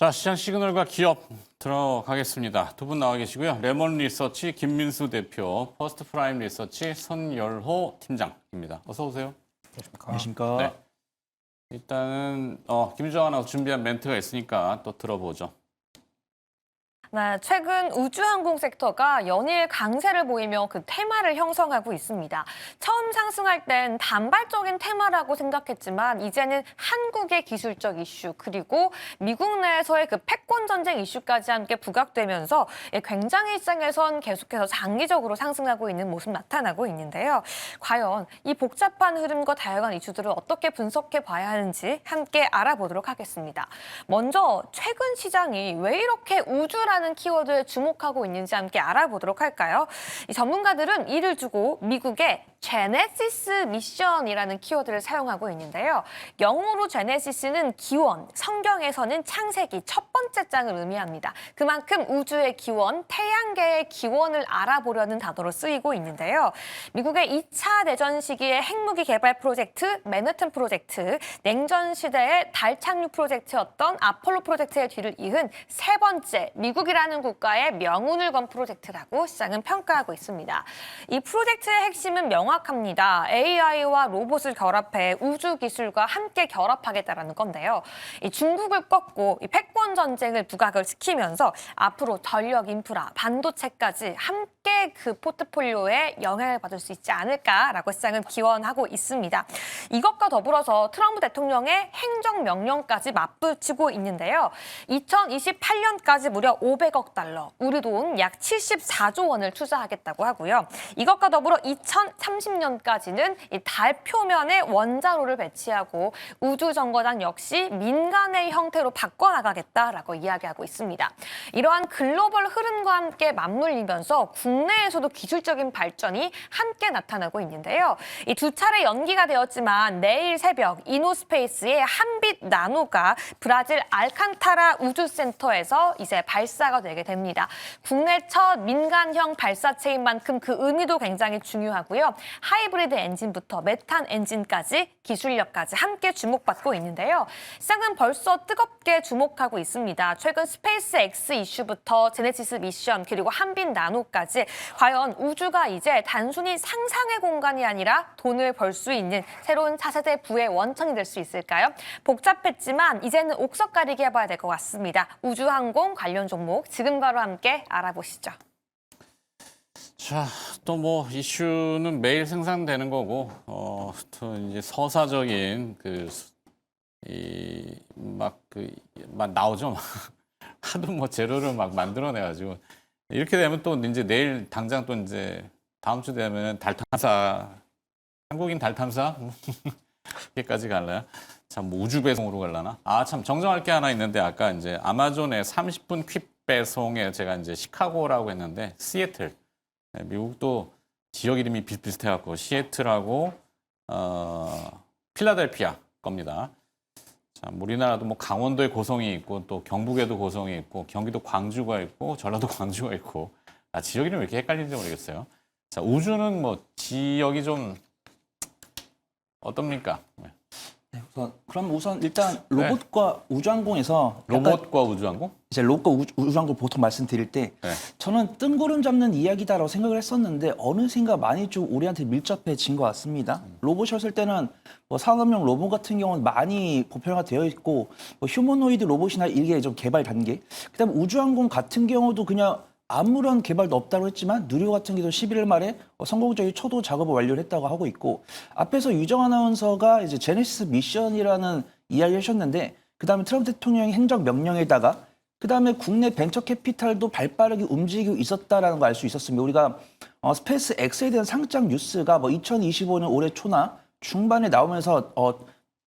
자, 시장 시그널과 기업 들어가겠습니다. 두 분 나와 계시고요. 레몬 리서치 김민수 대표, 퍼스트 프라임 리서치 손열호 팀장입니다. 어서 오세요. 안녕하십니까. 네. 일단은 김주영 아나운서 준비한 멘트가 있으니까 또 들어보죠. 네, 최근 우주항공 섹터가 연일 강세를 보이며 그 테마를 형성하고 있습니다. 처음 상승할 땐 단발적인 테마라고 생각했지만 이제는 한국의 기술적 이슈 그리고 미국 내에서의 그 패권 전쟁 이슈까지 함께 부각되면서 굉장히 시장에선 계속해서 장기적으로 상승하고 있는 모습 나타나고 있는데요. 과연 이 복잡한 흐름과 다양한 이슈들을 어떻게 분석해 봐야 하는지 함께 알아보도록 하겠습니다. 먼저 최근 시장이 왜 이렇게 우주라는 키워드에 주목하고 있는지 함께 알아보도록 할까요? 이 전문가들은 이를 두고 미국의 제네시스 미션이라는 키워드를 사용하고 있는데요. 영어로 제네시스는 기원, 성경에서는 창세기 첫 번째 장을 의미합니다. 그만큼 우주의 기원, 태양계의 기원을 알아보려는 단어로 쓰이고 있는데요. 미국의 2차 대전 시기의 핵무기 개발 프로젝트, 맨해튼 프로젝트, 냉전 시대의 달 착륙 프로젝트였던 아폴로 프로젝트의 뒤를 이은 세 번째 미국이라는 국가의 명운을 건 프로젝트라고 시장은 평가하고 있습니다. 이 프로젝트의 핵심은 명확합니다. AI와 로봇을 결합해 우주 기술과 함께 결합하겠다는 건데요. 이 중국을 꺾고 이 패권 전쟁을 부각을 시키면서 앞으로 전력 인프라, 반도체까지 함께 그 포트폴리오에 영향을 받을 수 있지 않을까라고 시장은 기원하고 있습니다. 이것과 더불어서 트럼프 대통령의 행정명령까지 맞붙이고 있는데요. 2028년까지 무려 500억 달러, 우리 돈 약 74조 원을 투자하겠다고 하고요. 이것과 더불어 2030년까지는 이 달 표면에 원자로를 배치하고 우주정거장 역시 민간의 형태로 바꿔나가겠다라고 이야기하고 있습니다. 이러한 글로벌 흐름과 함께 맞물리면서 국내에서도 기술적인 발전이 함께 나타나고 있는데요. 이 두 차례 연기가 되었지만 내일 새벽 이노스페이스의 한빛 나노가 브라질 알칸타라 우주센터에서 이제 발사가 되게 됩니다. 국내 첫 민간형 발사체인 만큼 그 의미도 굉장히 중요하고요. 하이브리드 엔진부터 메탄 엔진까지 기술력까지 함께 주목받고 있는데요. 시장은 벌써 뜨겁게 주목하고 있습니다. 최근 스페이스 X 이슈부터 제네시스 미션 그리고 한빛 나노까지 과연 우주가 이제 단순히 상상의 공간이 아니라 돈을 벌 수 있는 새로운 차세대 부의 원천이 될 수 있을까요? 복잡했지만 이제는 옥석 가리기 해봐야 될 것 같습니다. 우주항공 관련 종목 지금 바로 함께 알아보시죠. 자, 또 뭐 이슈는 매일 생산되는 거고, 또 이제 서사적인 막 나오죠. 하도 뭐 재료를 막 만들어내가지고 이렇게 되면 또 이제 내일 당장 또 이제 다음 주 되면 달 탐사, 한국인 달 탐사 이렇게까지 갈래요? 참 뭐 우주 배송으로 갈라나? 아, 참 정정할 게 하나 있는데 아까 이제 아마존의 30분 퀵 배송에 제가 이제 시카고라고 했는데 시애틀. 네, 미국도 지역 이름이 비슷비슷해갖고 시애틀하고 필라델피아 겁니다. 자, 우리나라도 뭐 강원도에 고성이 있고 또 경북에도 고성이 있고 경기도 광주가 있고 전라도 광주가 있고 지역 이름이 왜 이렇게 헷갈리는지 모르겠어요. 자, 우주는 뭐 지역이 좀 어떻습니까? 네. 네, 그럼 우선 일단 로봇과 우주항공에서 로봇과 우주항공? 이제 로봇과 우주항공 보통 말씀드릴 때 네. 저는 뜬구름 잡는 이야기다라고 생각을 했었는데 어느샌가 많이 좀 우리한테 밀접해진 것 같습니다. 로봇이었을 때는 뭐 산업용 로봇 같은 경우는 많이 보편화되어 있고 뭐 휴머노이드 로봇이나 이게 좀 개발 단계. 그다음에 우주항공 같은 경우도 그냥 아무런 개발도 없다고 했지만 누리호 같은 경우도 11월 말에 성공적인 초도 작업을 완료를 했다고 하고 있고 앞에서 유정 아나운서가 이제 제네시스 미션이라는 이야기를 하셨는데 그다음에 트럼프 대통령의 행정명령에다가 그다음에 국내 벤처 캐피탈도 발빠르게 움직이고 있었다라는 걸 알 수 있었습니다. 우리가 스페이스 X에 대한 상장 뉴스가 뭐 2025년 올해 초나 중반에 나오면서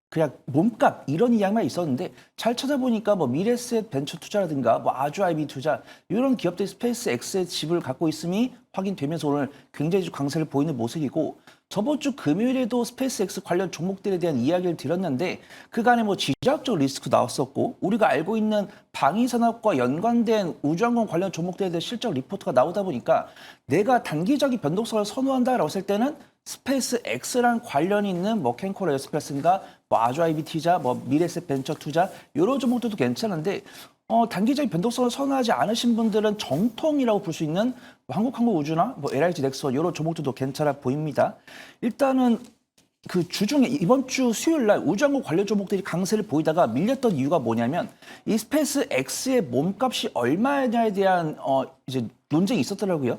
그냥 몸값 이런 이야기만 있었는데 잘 찾아보니까 뭐 미래셋 벤처 투자라든가 뭐 아주 아이비 투자 이런 기업들이 스페이스 X의 지분을 갖고 있음이 확인되면서 오늘 굉장히 강세를 보이는 모습이고 저번 주 금요일에도 스페이스 X 관련 종목들에 대한 이야기를 드렸는데 그간에 뭐 지정학적 리스크 나왔었고 우리가 알고 있는 방위산업과 연관된 우주항공 관련 종목들에 대한 실적 리포트가 나오다 보니까 내가 단기적인 변동성을 선호한다라고 했을 때는 스페이스 X랑 관련이 있는 뭐 캔코어 에어스페이스인가 뭐 아주 아이비 투자, 뭐 미래셋 벤처 투자 이런 종목들도 괜찮은데 단기적인 변동성을 선호하지 않으신 분들은 정통이라고 볼 수 있는 한국항공우주나 뭐 LIG 넥스원 이런 종목들도 괜찮아 보입니다. 일단은 그 주중에 이번 주 수요일 날 우주항공 관련 종목들이 강세를 보이다가 밀렸던 이유가 뭐냐면 이 스페이스 X의 몸값이 얼마냐에 대한 이제 논쟁이 있었더라고요.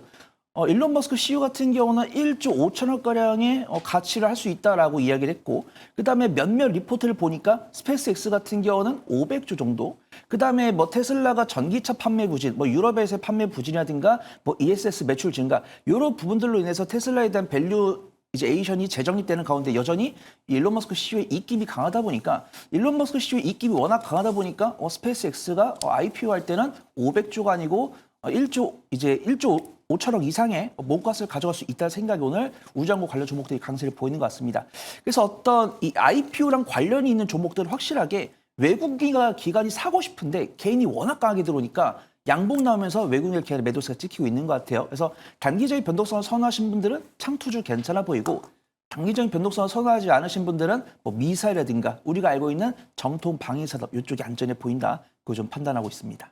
일론 머스크 CEO 같은 경우는 1조 5천억 가량의 가치를 할 수 있다라고 이야기를 했고, 그다음에 몇몇 리포트를 보니까 스페이스 X 같은 경우는 500조 정도, 그다음에 뭐 테슬라가 전기차 판매 부진, 뭐 유럽에서의 판매 부진이라든가 뭐 ESS 매출 증가 이런 부분들로 인해서 테슬라에 대한 밸류 이제 에이션이 재정립되는 가운데 여전히 일론 머스크 CEO의 입김이 강하다 보니까 일론 머스크 CEO의 입김이 워낙 강하다 보니까 스페이스 X가 IPO 할 때는 500조가 아니고 1조 5천억 이상의 몸값을 가져갈 수 있다는 생각이 오늘 우주항공 관련 종목들이 강세를 보이는 것 같습니다. 그래서 어떤 이 IPO랑 관련이 있는 종목들은 확실하게 외국 기관이 사고 싶은데 개인이 워낙 강하게 들어오니까 양봉 나오면서 외국인 기관의 매도세가 찍히고 있는 것 같아요. 그래서 단기적인 변동성을 선호하신 분들은 창투주 괜찮아 보이고, 단기적인 변동성을 선호하지 않으신 분들은 뭐 미사일이라든가 우리가 알고 있는 정통 방위산업 이쪽이 안전해 보인다. 그거 좀 판단하고 있습니다.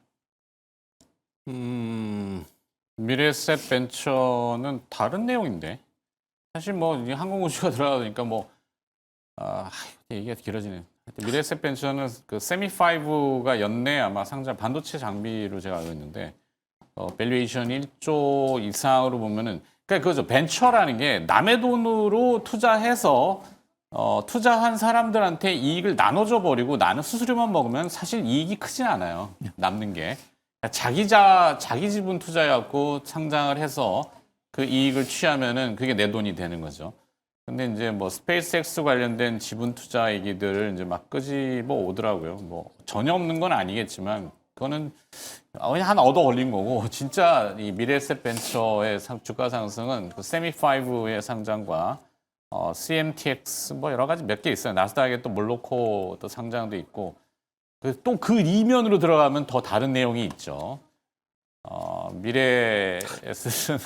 미래에셋 벤처는 다른 내용인데 사실 뭐 이제 항공우주가 들어가니까 뭐 얘기가 길어지네. 미래에셋 벤처는 그 세미5가 연내 아마 상장 반도체 장비로 제가 알고 있는데 밸류에이션 1조 이상으로 보면은 그러니까 그거죠. 벤처라는 게 남의 돈으로 투자해서 투자한 사람들한테 이익을 나눠줘 버리고 나는 수수료만 먹으면 사실 이익이 크진 않아요. 남는 게. 자기 지분 투자해갖고 상장을 해서 그 이익을 취하면은 그게 내 돈이 되는 거죠. 근데 이제 뭐 스페이스X 관련된 지분 투자 얘기들을 이제 막 끄집어 오더라고요. 뭐 전혀 없는 건 아니겠지만 그거는 그냥 하나 얻어 걸린 거고, 진짜 이 미래에셋 벤처의 주가 상승은 그 세미5의 상장과 CMTX 뭐 여러 가지 몇 개 있어요. 나스닥에 또 몰로코 또 상장도 있고. 또 그 이면으로 들어가면 더 다른 내용이 있죠. 미래에셋은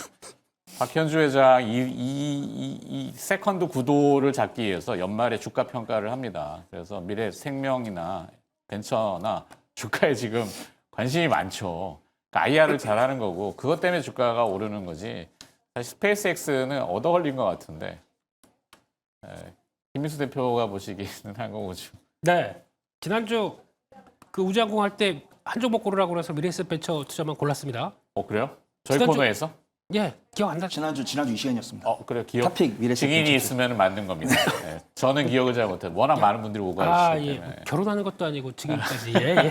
박현주 회장 이 세컨드 구도를 잡기 위해서 연말에 주가 평가를 합니다. 그래서 미래생명이나 벤처나 주가에 지금 관심이 많죠. 그러니까 IR을 잘하는 거고 그것 때문에 주가가 오르는 거지. 사실 스페이스X는 얻어 걸린 것 같은데. 김민수 대표가 보시기에는 항공우주. 네, 지난주 그 우주항공 할 때 한 종목 고르라고 그래서 미래에셋 벤처 투자만 골랐습니다. 그래요? 저희 지난주- 코너에서? 예, 기억 안 나. 지난주 이 시간이었습니다. 그래요. 기억. 탑픽 미래에셋 증인이 벤처 있으면 맞는 겁니다. 네. 저는 기억을 잘 못해요. 워낙 많은 분들이 오고 하시기 예, 때문에. 결혼하는 것도 아니고 지금까지 네,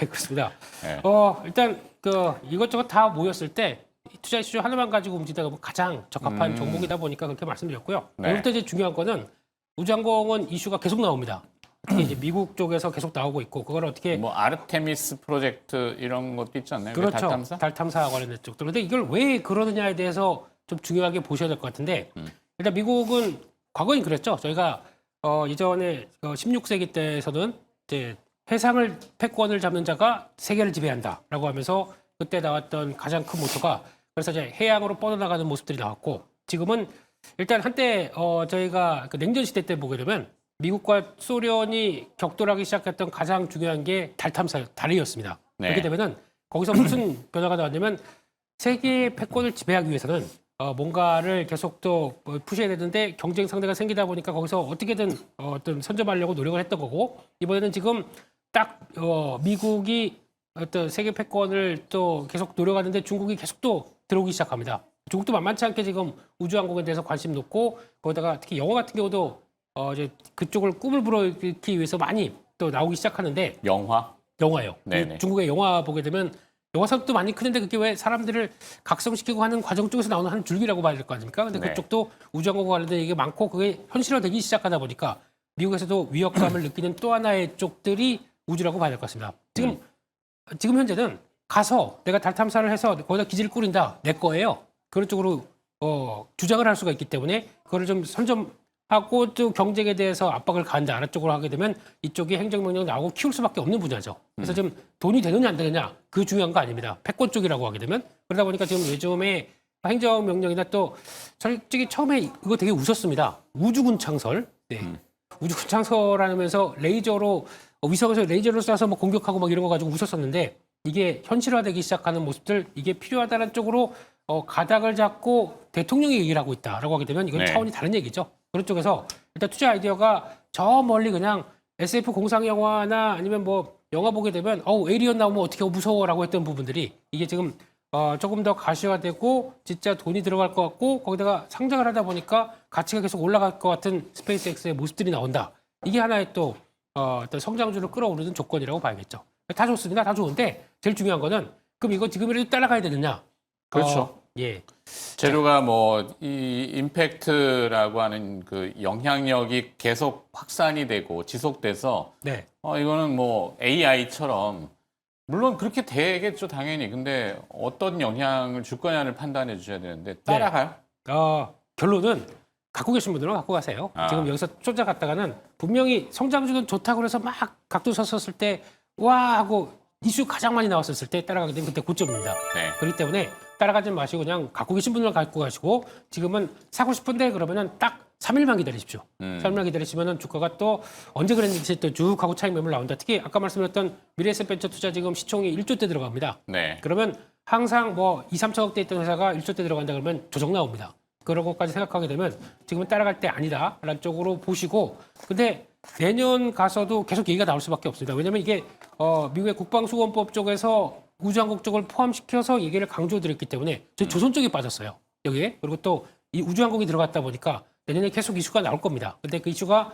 그렇습니다. 네. 일단 그 이것저것 다 모였을 때 투자 이슈 하나만 가지고 움직이다가 보면 가장 적합한 종목이다 보니까 그렇게 말씀드렸고요. 네. 오늘 때 이제 중요한 거는 우주항공은 이슈가 계속 나옵니다. 특히 이제 미국 쪽에서 계속 나오고 있고 그걸 어떻게 뭐 아르테미스 프로젝트 이런 것도 있지 않나요? 그렇죠. 달 탐사? 달 탐사 관련된 쪽들. 근데 이걸 왜 그러느냐에 대해서 좀 중요하게 보셔야 될 것 같은데 일단 미국은 과거엔 그랬죠. 저희가 예전에 16세기 때에서는 이제 해상을 패권을 잡는 자가 세계를 지배한다라고 하면서 그때 나왔던 가장 큰 모토가 그래서 이제 해양으로 뻗어나가는 모습들이 나왔고 지금은 일단 한때 저희가 그 냉전 시대 때 보게 되면 미국과 소련이 격돌하기 시작했던 가장 중요한 게 달 탐사, 달이었습니다. 네. 그렇게 되면은 거기서 무슨 변화가 나왔냐면 세계의 패권을 지배하기 위해서는 뭔가를 계속 또 푸셔야 되는데 경쟁 상대가 생기다 보니까 거기서 어떻게든 어떤 선점하려고 노력을 했던 거고 이번에는 지금 딱 미국이 어떤 세계 패권을 또 계속 노려가는데 중국이 계속 또 들어오기 시작합니다. 중국도 만만치 않게 지금 우주항공에 대해서 관심 놓고 거기다가 특히 영화 같은 경우도 이제 그쪽을 꿈을 불어일으키기 위해서 많이 또 나오기 시작하는데 영화요. 네네. 중국의 영화 보게 되면 영화 산업도 많이 크는데 그게 왜 사람들을 각성시키고 하는 과정 쪽에서 나오는 한 줄기라고 봐야 될 거 아닙니까? 근데 네. 그쪽도 우주항공과 관련된 얘기가 많고 그게 현실화되기 시작하다 보니까 미국에서도 위협감을 느끼는 또 하나의 쪽들이 우주라고 봐야 될 것 같습니다. 지금 현재는 가서 내가 달 탐사를 해서 거기다 기지를 꾸린다 내 거예요. 그런 쪽으로 주장을 할 수가 있기 때문에 그거를 좀 선점하고 또 경쟁에 대해서 압박을 가한다 아래쪽으로 하게 되면 이쪽이 행정명령 나오고 키울 수밖에 없는 분야죠. 그래서 지금 돈이 되느냐 안 되느냐 그 중요한 거 아닙니다. 패권 쪽이라고 하게 되면 그러다 보니까 지금 요즘에 행정명령이나 또 솔직히 처음에 이거 되게 웃었습니다. 우주군 창설. 네. 우주군 창설하면서 레이저로 위성에서 레이저를 쏴서 뭐 공격하고 막 이런 거 가지고 웃었었는데 이게 현실화되기 시작하는 모습들 이게 필요하다는 쪽으로 가닥을 잡고 대통령이 얘기를 하고 있다라고 하게 되면 이건 네. 차원이 다른 얘기죠. 그런 쪽에서 일단 투자 아이디어가 저 멀리 그냥 SF 공상 영화나 아니면 뭐 영화 보게 되면 에이리언 나오면 어떻게 무서워라고 했던 부분들이 이게 지금 조금 더 가시화되고 진짜 돈이 들어갈 것 같고 거기다가 상장을 하다 보니까 가치가 계속 올라갈 것 같은 스페이스X의 모습들이 나온다. 이게 하나의 또 어떤 성장주를 끌어오르는 조건이라고 봐야겠죠. 다 좋습니다. 다 좋은데 제일 중요한 거는 그럼 이거 지금이라도 따라가야 되느냐? 그렇죠. 예. 재료가 뭐 이 임팩트라고 하는 그 영향력이 계속 확산이 되고 지속돼서 네. 이거는 뭐 AI처럼 물론 그렇게 되겠죠 당연히. 근데 어떤 영향을 줄 거냐를 판단해 주셔야 되는데 따라가요? 결론은 갖고 계신 분들은 갖고 가세요. 지금 여기서 쫓아갔다가는 분명히 성장주는 좋다고 해서 막 각도 섰었을 때 와 하고 이슈 가장 많이 나왔었을 때 따라가게 되면 그때 고점입니다. 네. 그렇기 때문에 따라가지 마시고 그냥 갖고 계신 분들은 갖고 가시고 지금은 사고 싶은데 그러면은 딱 3일만 기다리십시오. 3일만 기다리시면은 주가가 또 언제 그랬는지 또 쭉 하고 차익 매물 나온다. 특히 아까 말씀드렸던 미래에셋 벤처 투자 지금 시총이 1조대 들어갑니다. 네. 그러면 항상 뭐 2, 3천억대 있던 회사가 1조대 들어간다 그러면 조정 나옵니다. 그런 것까지 생각하게 되면 지금은 따라갈 때 아니다라는 쪽으로 보시고 근데 내년 가서도 계속 얘기가 나올 수밖에 없습니다. 왜냐하면 이게 미국의 국방수권법 쪽에서 우주항공 쪽을 포함시켜서 얘기를 강조드렸기 때문에 저희 조선 쪽이 빠졌어요. 여기에. 그리고 또 이 우주항공이 들어갔다 보니까 내년에 계속 이슈가 나올 겁니다. 근데 그 이슈가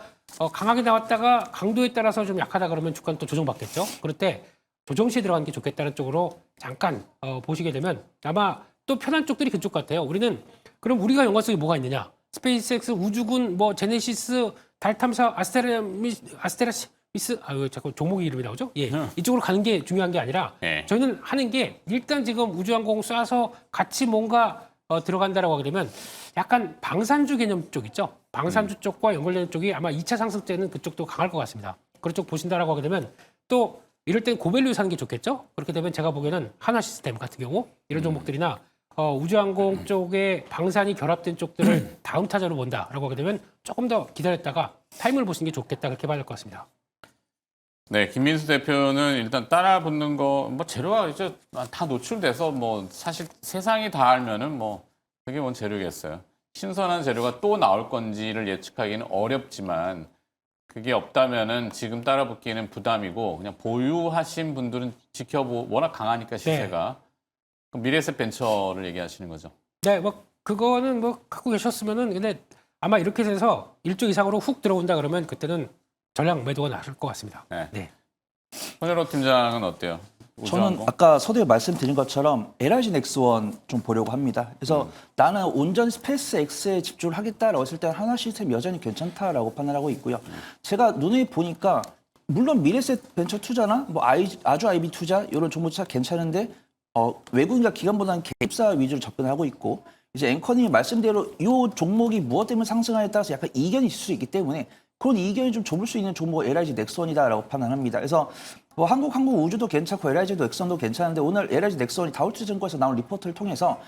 강하게 나왔다가 강도에 따라서 좀 약하다 그러면 주가는 또 조정받겠죠. 그럴 때 조정 시에 들어가는 게 좋겠다는 쪽으로 잠깐 보시게 되면 아마 또 편한 쪽들이 그쪽 같아요. 우리는 그럼 우리가 연관성이 뭐가 있느냐? 스페이스X, 우주군, 뭐 제네시스, 달 탐사, 아스테라미스, 자꾸 종목이 이름이 나오죠? 예, 이쪽으로 가는 게 중요한 게 아니라 네. 저희는 하는 게 일단 지금 우주항공 쏴서 같이 뭔가 들어간다라고 하게 되면 약간 방산주 개념 쪽 있죠? 방산주 쪽과 연결되는 쪽이 아마 2차 상승 때는 그쪽도 강할 것 같습니다. 그런 쪽 보신다라고 하게 되면 또 이럴 땐 고밸류 사는 게 좋겠죠? 그렇게 되면 제가 보기에는 한화 시스템 같은 경우 이런 종목들이나 우주항공 쪽에 방산이 결합된 쪽들을 다음 타자로 본다라고 하게 되면 조금 더 기다렸다가 타임을 보시는 게 좋겠다 그렇게 봐야 될 것 같습니다. 네, 김민수 대표는 일단 따라 붙는 거, 뭐 재료가 이제 다 노출돼서 뭐 사실 세상이 다 알면은 뭐 그게 뭔 재료겠어요. 신선한 재료가 또 나올 건지를 예측하기는 어렵지만 그게 없다면은 지금 따라 붙기는 부담이고 그냥 보유하신 분들은 워낙 강하니까 시세가 그럼 미래에셋 벤처를 얘기하시는 거죠. 네, 뭐 그거는 뭐 갖고 계셨으면은 근데 아마 이렇게 돼서 1조 이상으로 훅 들어온다 그러면 그때는 전량 매도가 나실 것 같습니다. 네. 손현호 팀장은 어때요? 저는 우주항공? 아까 서두에 말씀드린 것처럼 LRG 넥스원 좀 보려고 합니다. 그래서 나는 온전히 스페이스X에 집중을 하겠다라고 했을 때 하나 시스템 여전히 괜찮다라고 판단하고 있고요. 제가 눈에 보니까 물론 미래셋 벤처 투자나 뭐 아주 IB 투자 이런 종목 투자 괜찮은데 외국인과 기관보다는 개입사 위주로 접근하고 있고 이제 앵커님이 말씀대로 이 종목이 무엇 때문에 상승하에 따라서 약간 이견이 있을 수 있기 때문에 그런 이견이 좀 좁을 수 있는 종목 LRG 넥슨이다라고 판단합니다. 그래서 뭐 한국우주도 괜찮고 LRG도 넥슨도 괜찮은데 오늘 LRG 넥슨이 다울투자증권에서 나온 리포트를 통해서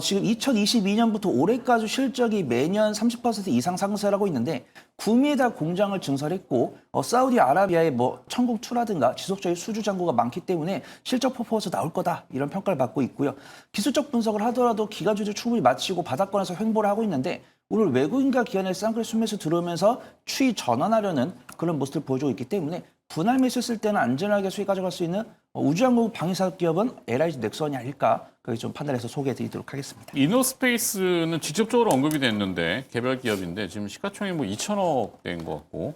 지금 2022년부터 올해까지 실적이 매년 30% 이상 상승을 하고 있는데 구미에다 공장을 증설했고 사우디아라비아의 뭐 천국2라든가 지속적인 수주 잔고가 많기 때문에 실적 퍼포먼스 나올 거다 이런 평가를 받고 있고요. 기술적 분석을 하더라도 기관주들 충분히 마치고 바닥권에서 횡보를 하고 있는데 오늘 외국인과 기관의 쌍끌 순매수 들어오면서 추이 전환하려는 그런 모습을 보여주고 있기 때문에 분할 매수 쓸 때는 안전하게 수익 가져갈 수 있는 우주항공 방위사업 기업은 LRG 넥슨이 아닐까 그렇게 좀 판단해서 소개해드리도록 하겠습니다. 이노스페이스는 직접적으로 언급이 됐는데 개별 기업인데 지금 시가총액 뭐 2천억 된 것 같고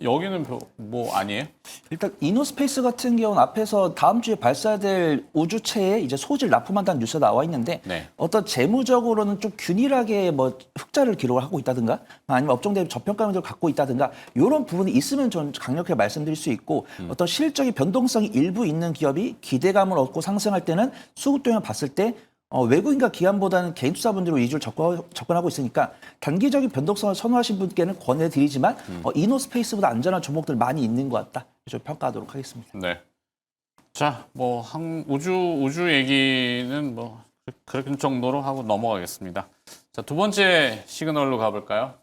여기는 뭐 아니에요? 일단 이노스페이스 같은 경우는 앞에서 다음 주에 발사될 우주체에 이제 소질 납품한다는 뉴스가 나와 있는데 네. 어떤 재무적으로는 좀 균일하게 뭐 흑자를 기록을 하고 있다든가 아니면 업종 대비 저평가율을 갖고 있다든가 이런 부분이 있으면 좀 강력하게 말씀드릴 수 있고 어떤 실적의 변동성이 일부 있는 기업이 기대감을 얻고 상승할 때는 수급 동향을 봤을 때 외국인과 기관보다는 개인 투자분들로 위주로 접근하고 있으니까 단기적인 변동성을 선호하신 분께는 권해드리지만 이노스페이스보다 안전한 종목들 많이 있는 것 같다. 좀 평가하도록 하겠습니다. 네. 자, 뭐 우주 얘기는 뭐 그런 정도로 하고 넘어가겠습니다. 자, 두 번째 시그널로 가볼까요?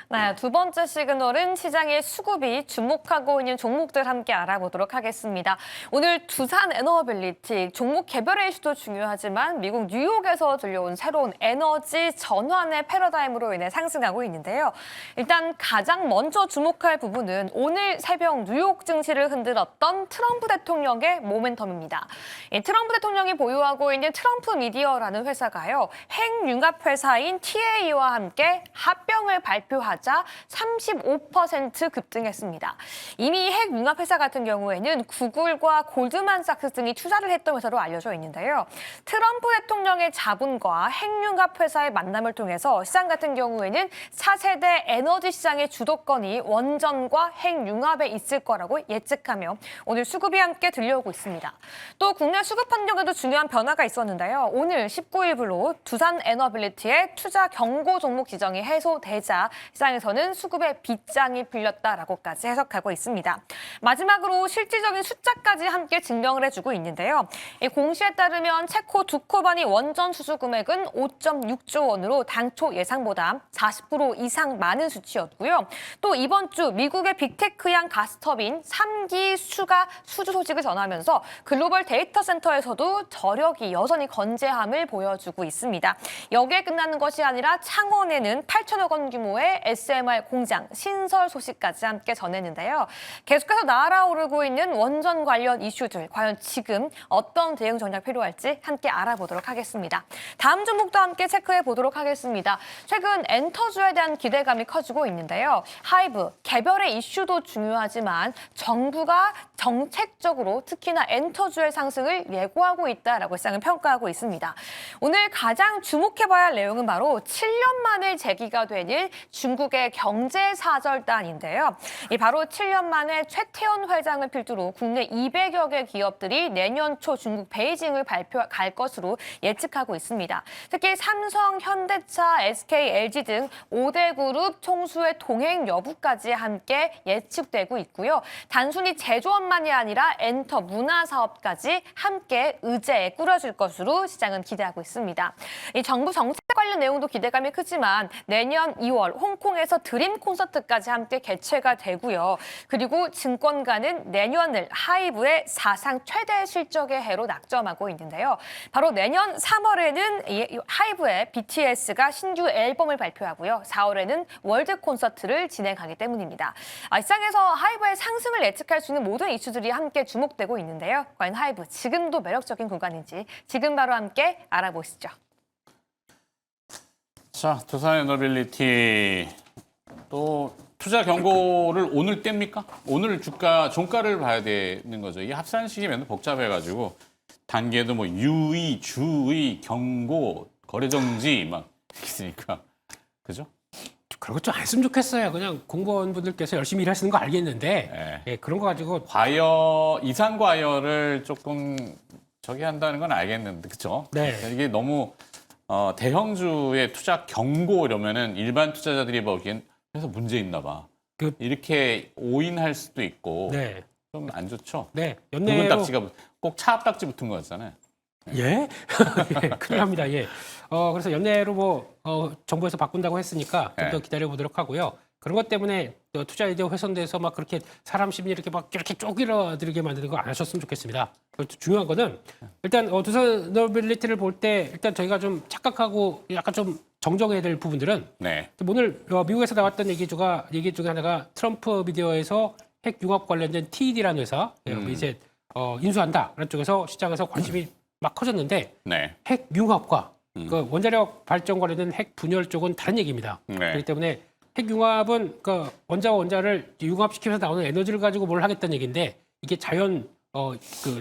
네, 두 번째 시그널은 시장의 수급이 주목하고 있는 종목들 함께 알아보도록 하겠습니다. 오늘 두산 에너빌리티 종목 개별의 이슈도 중요하지만 미국 뉴욕에서 들려온 새로운 에너지 전환의 패러다임으로 인해 상승하고 있는데요. 일단 가장 먼저 주목할 부분은 오늘 새벽 뉴욕 증시를 흔들었던 트럼프 대통령의 모멘텀입니다. 이 트럼프 대통령이 보유하고 있는 트럼프 미디어라는 회사가요. 핵융합 회사인 TA와 함께 합병을 발표하자 35% 급등했습니다. 이미 핵융합 회사 같은 경우에는 구글과 골드만삭스 등이 투자를 했던 회사로 알려져 있는데요. 트럼프 대통령의 자본과 핵융합 회사의 만남을 통해서 시장 같은 경우에는 4세대 에너지 시장의 주도권이 원전과 핵융합에 있을 거라고 예측하며 오늘 수급이 함께 들려오고 있습니다. 또 국내 수급 환경에도 중요한 변화가 있었는데요. 오늘 19일부로 두산 에너빌리티의 투자 경고 종목 지정이 해소되자 시장에서는 수급의 빗장이 풀렸다라고까지 해석하고 있습니다. 마지막으로 실질적인 숫자까지 함께 증명을 해주고 있는데요. 이 공시에 따르면 체코 두코바니 원전 수주 금액은 5.6조 원으로 당초 예상보다 40% 이상 많은 수치였고요. 또 이번 주 미국의 빅테크양 가스터빈 3기 추가 수주 소식을 전하면서 글로벌 데이터 센터에서도 저력이 여전히 건재함을 보여주고 있습니다. 여기에 끝나는 것이 아니라 창원에는 8천억 원 규모의 SMR 공장 신설 소식까지 함께 전했는데요. 계속해서 날아오르고 있는 원전 관련 이슈들, 과연 지금 어떤 대응 전략 필요할지 함께 알아보도록 하겠습니다. 다음 종목도 함께 체크해 보도록 하겠습니다. 최근 엔터주에 대한 기대감이 커지고 있는데요. 하이브, 개별의 이슈도 중요하지만 정부가 정책적으로 특히나 엔터주의 상승을 예고하고 있다라고 시장은 평가하고 있습니다. 오늘 가장 주목해봐야 할 내용은 바로 7년 만에 재기가 되는 중국의 경제사절단인데요. 이 바로 7년 만에 최태원 회장을 필두로 국내 200여 개 기업들이 내년 초 중국 베이징을 갈 것으로 예측하고 있습니다. 특히 삼성, 현대차, SK, LG 등 5대 그룹 총수의 동행 여부까지 함께 예측되고 있고요. 단순히 제조업만이 아니라 엔터 문화 사업까지 함께 의제에 꾸려질 것으로 시장은 기대하고 있습니다. 이 정부 정책 관련 내용도 기대감이 크지만 내년 2월 홍콩에서 드림 콘서트까지 함께 개최가 되고요. 그리고 증권가는 내년을 하이브의 사상 최대 실적의 해로 낙점하고 있는데요. 바로 내년 3월에는 하이브의 BTS가 신규 앨범을 발표하고요. 4월에는 월드 콘서트를 진행하기 때문입니다. 시장에서 하이브의 상승을 예측할 수 있는 모든 이슈들이 함께 주목되고 있는데요. 과연 하이브 지금도 매력적인 구간인지 지금 바로 함께 알아보시죠. 자, 두산에너빌리티 또 투자 경고를 오늘 뗍니까? 오늘 주가 종가를 봐야 되는 거죠. 이게 합산식이 맨날 복잡해가지고 단계도 뭐 유의, 주의, 경고, 거래 정지 막 있으니까 그죠? 그런 거 좀 안 했으면 좋겠어요. 그냥 공무원분들께서 열심히 일하시는 거 알겠는데 예, 그런 거 가지고 이상 과열을 조금 저기 한다는 건 알겠는데 그렇죠? 네. 이게 너무 대형주의 투자 경고 이러면은 일반 투자자들이 보기엔 그래서 문제 있나 봐. 이렇게 오인할 수도 있고 네. 좀 안 좋죠. 네. 붉은 연내로 딱지가 꼭 차 앞딱지 붙은 거였잖아요. 예? 예, 큰일 납니다. 예. 그래서 연내로 정부에서 바꾼다고 했으니까 좀 더 네. 기다려 보도록 하고요. 그런 것 때문에 투자 아이디어 훼손돼서 막 그렇게 사람 심리 이렇게 쪼그라들게 만드는 거 안 하셨으면 좋겠습니다. 중요한 거는 일단 두산에너빌리티를 볼 때 일단 저희가 좀 착각하고 약간 좀 정정해야 될 부분들은 네. 오늘 미국에서 나왔던 얘기 중에 하나가 트럼프 미디어에서 핵융합 관련된 TED라는 회사 이제 인수한다라는 쪽에서 시장에서 관심이 막 커졌는데 네. 핵융합과 그 원자력 발전 관련된 핵 분열 쪽은 다른 얘기입니다. 네. 그렇기 때문에 핵융합은 그 원자와 원자를 융합시키면서 나오는 에너지를 가지고 뭘 하겠다는 얘기인데 이게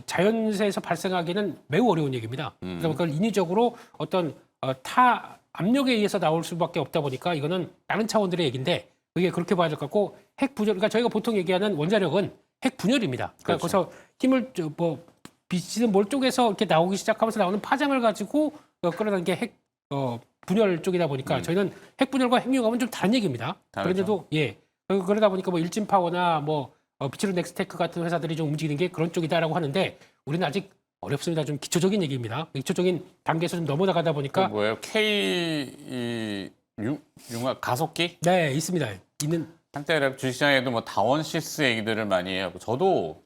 자연세에서 발생하기는 매우 어려운 얘기입니다. 그래서 그걸 인위적으로 어떤 타 압력에 의해서 나올 수밖에 없다 보니까 이거는 다른 차원들의 얘기인데 그게 그렇게 봐야 될 것 같고 핵 분열, 그러니까 저희가 보통 얘기하는 원자력은 핵 분열입니다. 그러니까 그렇죠. 거기서 힘을 비치는 뭘 쪽에서 이렇게 나오기 시작하면서 나오는 파장을 가지고 끌어내는 게 핵 분열 쪽이다 보니까 저희는 핵 분열과 핵융합은 좀 다른 얘기입니다. 다르죠. 그런데도 예 그러다 보니까 뭐 일진파워나 비치로 넥스테크 같은 회사들이 좀 움직이는 게 그런 쪽이다라고 하는데 우리는 아직 어렵습니다. 좀 기초적인 얘기입니다. 기초적인 단계에서 좀 넘어나가다 보니까 뭐예요? K 융합 가속기? 네, 있습니다. 있는 한때 주식시장에도 뭐 다원시스 얘기들을 많이 하고 저도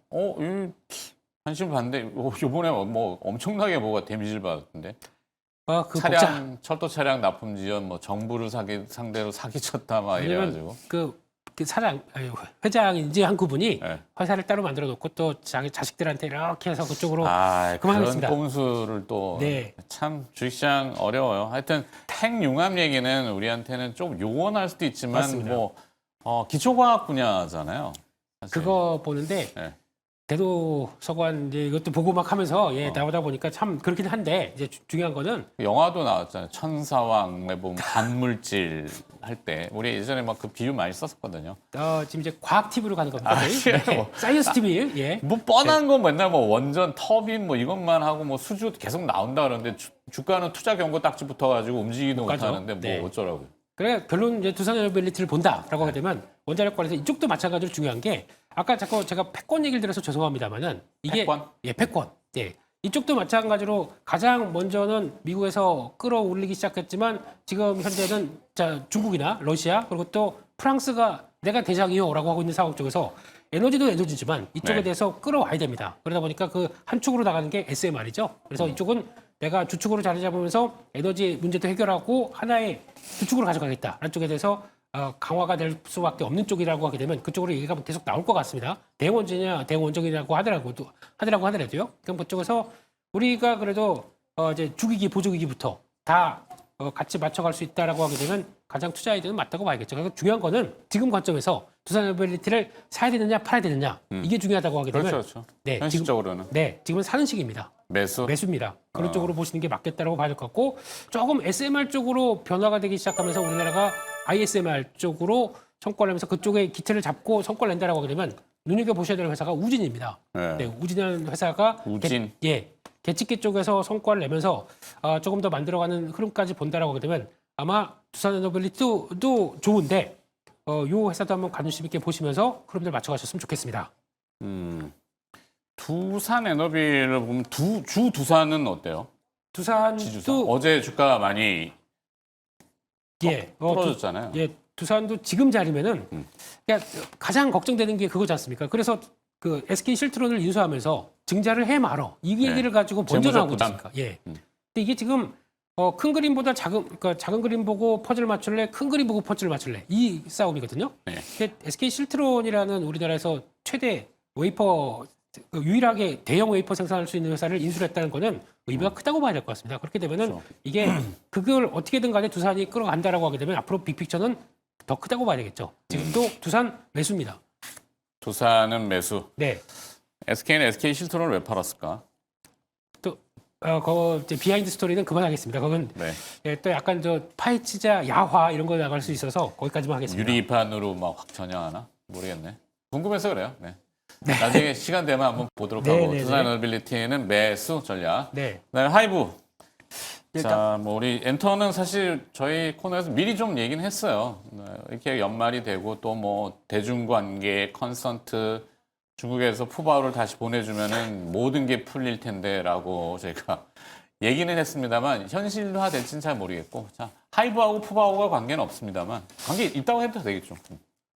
관심 봤는데 이번에 뭐 엄청나게 뭐가 데미지를 받았던데 그 차량 철도 차량 납품 지원 뭐 정부를 상대로 사기쳤다 막 이래가지고 그 사장 회장인지 한 그분이 네. 회사를 따로 만들어 놓고 또 자기 자식들한테 이렇게 해서 그쪽으로 그런 그만하겠습니다. 꼼수를 또 네. 참 주식시장 어려워요. 하여튼 핵융합 얘기는 우리한테는 좀 요원할 수도 있지만 맞습니다. 뭐 기초과학 분야잖아요. 사실. 그거 보는데 네. 대도서관 이제 이것도 보고 막 하면서 나오다 보니까 참 그렇긴 한데 이제 중요한 거는 영화도 나왔잖아요. 천사왕 보면 반물질 할 때 우리 예전에 막 그 비유 많이 썼었거든요. 지금 이제 과학 TV로 가는 겁니다. 예, 네. 뭐. 사이언스 TV. 예. 뭐 뻔한 거 맨날 뭐 원전 터빈 뭐 이것만 하고 뭐 수주 계속 나온다 그러는데 주가는 투자 경고 딱지 붙어가지고 움직이도 못 가죠. 못하는데 뭐 네. 어쩌라고요. 그래 결론 이제 두산에너빌리티를 본다라고 하게 되면 원자력 관련해서 이쪽도 마찬가지로 중요한 게 아까 자꾸 제가 패권 얘기를 들어서 죄송합니다만은 이게 패권? 예, 패권. 예. 이쪽도 마찬가지로 가장 먼저는 미국에서 끌어올리기 시작했지만 지금 현재는 중국이나 러시아 그리고 또 프랑스가 내가 대장이요라고 하고 있는 상황 쪽에서 에너지도 에너지지만 이쪽에 네. 대해서 끌어와야 됩니다. 그러다 보니까 그 한 축으로 나가는 게 SMR이죠. 그래서 이쪽은 내가 주축으로 자리 잡으면서 에너지 문제도 해결하고 하나의 주축으로 가져가겠다라는 쪽에 대해서 강화가 될 수밖에 없는 쪽이라고 하게 되면 그쪽으로 얘기가 계속 나올 것 같습니다. 대원전이냐 대원적이라고 하더라도요. 그럼 그쪽에서 우리가 그래도 이제 주기기 보조기기부터 다 같이 맞춰갈 수 있다라고 하게 되면 가장 투자 아이디어는 맞다고 봐야겠죠. 그래서 중요한 거는 지금 관점에서 두산에너빌리티를 사야 되느냐 팔아야 되느냐 이게 중요하다고 하게 되면 그렇죠. 네, 현실적으로는 지금은 사는 시기입니다. 매수입니다. 그런 쪽으로 보시는 게 맞겠다라고 봐야 될 것 같고 조금 SMR 쪽으로 변화가 되기 시작하면서 우리나라가 ISMR 쪽으로 성과를 내면서 그쪽에 기틀을 잡고 성과를 낸다라고 하게 되면 눈여겨보셔야 될 회사가 우진입니다. 네. 우진이라는 회사가 우진. 계측기 쪽에서 성과를 내면서 조금 더 만들어가는 흐름까지 본다라고 하게 되면 아마 두산에너빌리티도 좋은데 이 회사도 한번 관심 있게 보시면서 흐름들 맞춰가셨으면 좋겠습니다. 두산 에너비를 보면 두산은 어때요? 지주사. 두산도 어제 주가 많이 떨어졌잖아요. 두산도 지금 자리면은 그러니까 가장 걱정되는 게 그거지 않습니까? 그래서 그 SK 실트론을 인수하면서 증자를 해 말어 이 네. 얘기를 가지고 번져 재무적 나오고 부담. 있습니까? 예. 근데 이게 지금 큰 그림보다 작은 그림 보고 퍼즐 맞출래, 큰 그림 보고 퍼즐 맞출래 이 싸움이거든요. 네. 근데 SK 실트론이라는 우리나라에서 최대 웨이퍼 유일하게 대형 웨이퍼 생산할 수 있는 회사를 인수를 했다는 거는 의미가 크다고 봐야 될 것 같습니다. 그렇게 되면은 그렇죠. 이게 그걸 어떻게든 간에 두산이 끌어간다라고 하게 되면 앞으로 빅픽처는 더 크다고 봐야 되겠죠. 지금도 두산 매수입니다. 두산은 매수. 네. SK는 SK 실트론을 왜 팔았을까? 그 이제 비하인드 스토리는 그만하겠습니다. 그건 네. 또 약간 파헤치자 야화 이런 거 나갈 수 있어서 거기까지만 하겠습니다. 유리판으로 막 확 전향하나? 모르겠네. 궁금해서 그래요. 네. 나중에 시간 되면 한번 보도록 네, 하고 네, 두산 네. 에너빌리티는 매수 전략. 네. 그다음에 하이브. 일단- 자, 뭐 우리 엔터는 사실 저희 코너에서 미리 좀 얘기는 했어요. 이렇게 연말이 되고 또 뭐 대중관계 컨설턴트 중국에서 푸바오를 다시 보내주면은 모든 게 풀릴 텐데라고 제가 얘기는 했습니다만 현실화 될지는 잘 모르겠고 자 하이브하고 푸바오가 관계는 없습니다만 관계 있다고 해도 되겠죠.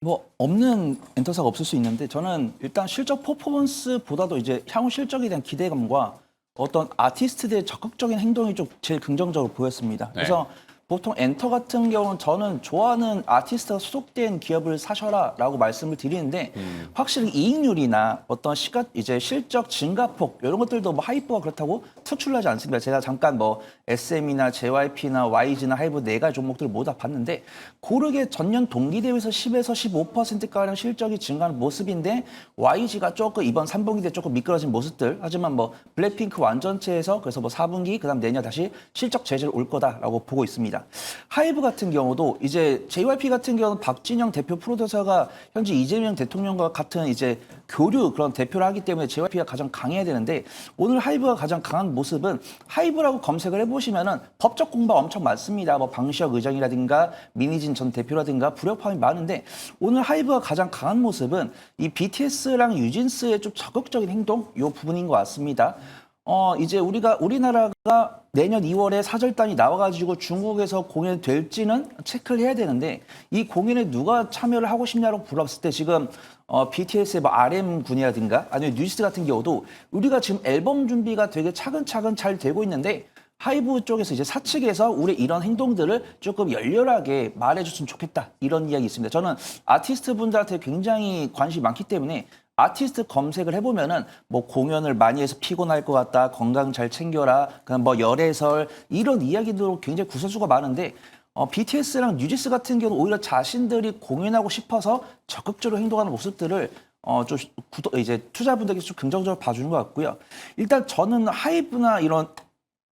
뭐 없는 엔터사가 없을 수 있는데 저는 일단 실적 퍼포먼스보다도 이제 향후 실적에 대한 기대감과 어떤 아티스트들의 적극적인 행동이 좀 제일 긍정적으로 보였습니다. 그래서 보통 엔터 같은 경우는 저는 좋아하는 아티스트가 소속된 기업을 사셔라라고 말씀을 드리는데 확실히 이익률이나 어떤 이제 실적 증가폭 이런 것들도 뭐 하이브가 그렇다고 특출나지 않습니다. 제가 잠깐 뭐 SM이나 JYP나 YG나 하이브 네 가지 종목들을 모두 다 봤는데 고르게 전년 동기 대비해서 10에서 15%가량 실적이 증가하는 모습인데 YG가 조금 이번 3분기 때 조금 미끄러진 모습들 하지만 뭐 블랙핑크 완전체에서 그래서 뭐 4분기 그다음 내년 다시 실적 제재를 올 거다라고 보고 있습니다. 하이브 같은 경우도 이제 JYP 같은 경우는 박진영 대표 프로듀서가 현재 이재명 대통령과 같은 이제 교류 그런 대표를 하기 때문에 JYP가 가장 강해야 되는데 오늘 하이브가 가장 강한 모습은 하이브라고 검색을 해보시면은 법적 공방 엄청 많습니다. 뭐 방시혁 의장이라든가 민희진 전 대표라든가 불협화음이 많은데 오늘 하이브가 가장 강한 모습은 이 BTS랑 유진스의 좀 적극적인 행동 이 부분인 것 같습니다. 이제 우리나라가 내년 2월에 사절단이 나와가지고 중국에서 공연될지는 체크를 해야 되는데 이 공연에 누가 참여를 하고 싶냐고 물어봤을 때 지금 BTS의 뭐 RM 군이라든가 아니면 뉴시스 같은 경우도 우리가 지금 앨범 준비가 되게 차근차근 잘 되고 있는데 하이브 쪽에서 이제 사측에서 우리 이런 행동들을 조금 열렬하게 말해줬으면 좋겠다 이런 이야기 있습니다. 저는 아티스트 분들한테 굉장히 관심이 많기 때문에 아티스트 검색을 해보면은 뭐 공연을 많이 해서 피곤할 것 같다, 건강 잘 챙겨라, 그냥 뭐 열애설 이런 이야기도 굉장히 구설수가 많은데 BTS랑 뉴지스 같은 경우는 오히려 자신들이 공연하고 싶어서 적극적으로 행동하는 모습들을 좀 이제 투자분들께서 좀 긍정적으로 봐주는 것 같고요. 일단 저는 하이브나 이런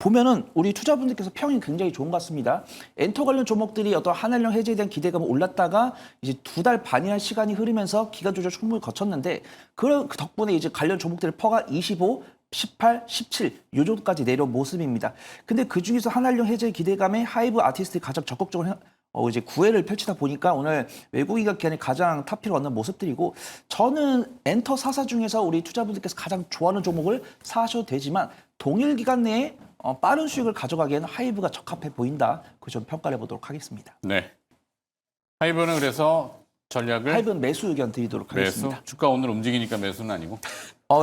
보면은 우리 투자분들께서 평이 굉장히 좋은 것 같습니다. 엔터 관련 종목들이 어떤 한한령 해제에 대한 기대감이 올랐다가 이제 2달 반이나 시간이 흐르면서 기간 조절 충분히 거쳤는데 그 덕분에 이제 관련 종목들의 퍼가 25, 18, 17 요 정도까지 내려온 모습입니다. 근데 그 중에서 한한령 해제 기대감에 하이브 아티스트가 가장 적극적으로 이제 구애를 펼치다 보니까 오늘 외국인 기관이 가장 탑피를 얻는 모습들이고 저는 엔터 4사 중에서 우리 투자분들께서 가장 좋아하는 종목을 사셔도 되지만 동일 기간 내에 빠른 수익을 가져가기에는 하이브가 적합해 보인다. 그 점 평가를 해보도록 하겠습니다. 네. 하이브는 그래서 전략을 하이브는 매수 의견 드리도록 매수. 하겠습니다. 주가 오늘 움직이니까 매수는 아니고.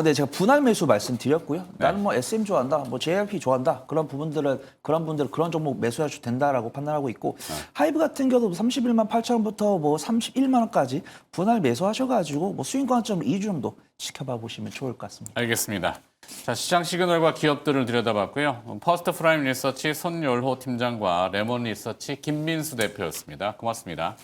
네, 제가 분할 매수 말씀드렸고요. 나는 뭐 SM 좋아한다, 뭐 JYP 좋아한다. 그런 분들은 그런 종목 매수하셔도 된다라고 판단하고 있고 하이브 같은 경우도 31만 8천 원부터 뭐 31만 원까지 분할 매수하셔가지고 뭐 수익 관점을 2주 정도 지켜봐 보시면 좋을 것 같습니다. 알겠습니다. 자, 시장 시그널과 기업들을 들여다봤고요. 퍼스트 프라임 리서치 손율호 팀장과 레몬 리서치 김민수 대표였습니다. 고맙습니다.